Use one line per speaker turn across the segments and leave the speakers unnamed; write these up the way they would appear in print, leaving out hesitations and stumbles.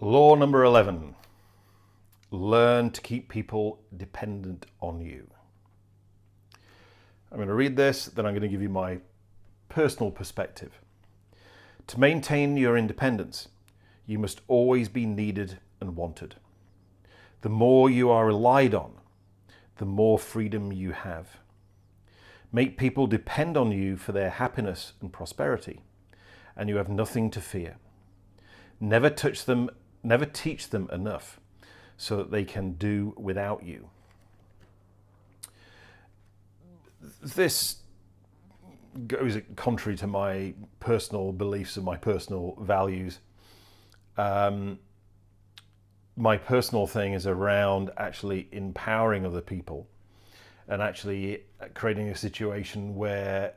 Law number 11, learn to keep people dependent on you. I'm going to read this, then I'm going to give you my personal perspective. To maintain your independence, you must always be needed and wanted. The more you are relied on, the more freedom you have. Make people depend on you for their happiness and prosperity, and you have nothing to fear. Never teach them enough so that they can do without you. This goes contrary to my personal beliefs and my personal values. My personal thing is around actually empowering other people and actually creating a situation where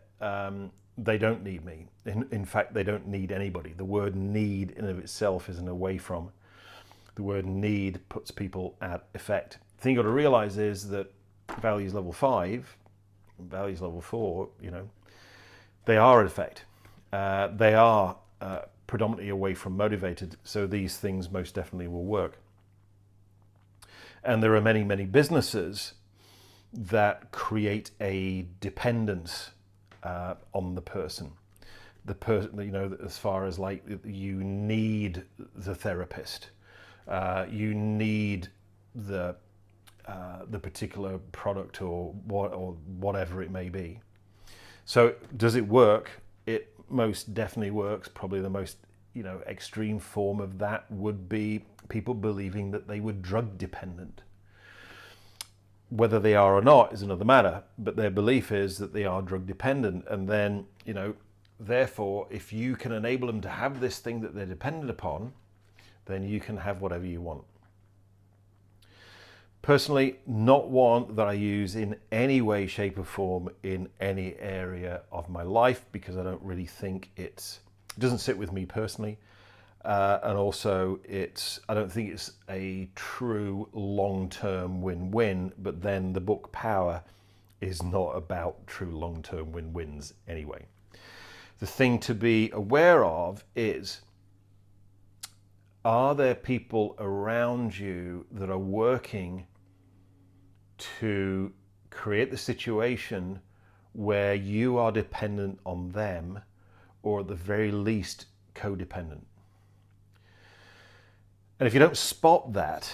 they don't need me. In fact, they don't need anybody. The word need in of itself is an away from. The word need puts people at effect. The thing you've got to realize is that values level 5, values level 4, they are at effect. They are predominantly away from motivated, so these things most definitely will work. And there are many, many businesses that create a dependence on the person. The person, as far as like you need the therapist, you need the particular product or whatever it may be. So does it work? It most definitely works. Probably the most extreme form of that would be people believing that they were drug dependent. Whether they are or not is another matter, but their belief is that they are drug dependent. And then, therefore, if you can enable them to have this thing that they're dependent upon, then you can have whatever you want. Personally, not one that I use in any way, shape or form in any area of my life, because I don't really think it doesn't sit with me personally. And also I don't think it's a true long-term win-win, but then the book Power is not about true long-term win-wins anyway. The thing to be aware of is, are there people around you that are working to create the situation where you are dependent on them, or at the very least codependent? And if you don't spot that,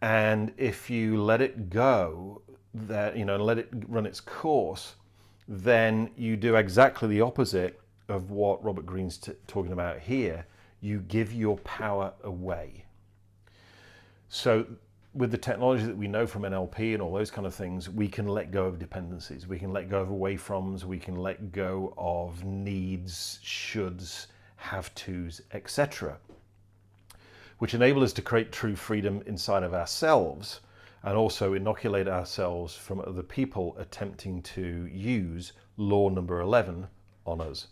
and if you let it go, that let it run its course, then you do exactly the opposite of what Robert Greene's talking about here. You give your power away. So with the technology that we know from NLP and all those kind of things, we can let go of dependencies. We can let go of away froms. We can let go of needs, shoulds, have tos, etc., which enable us to create true freedom inside of ourselves and also inoculate ourselves from other people attempting to use law number 11 on us.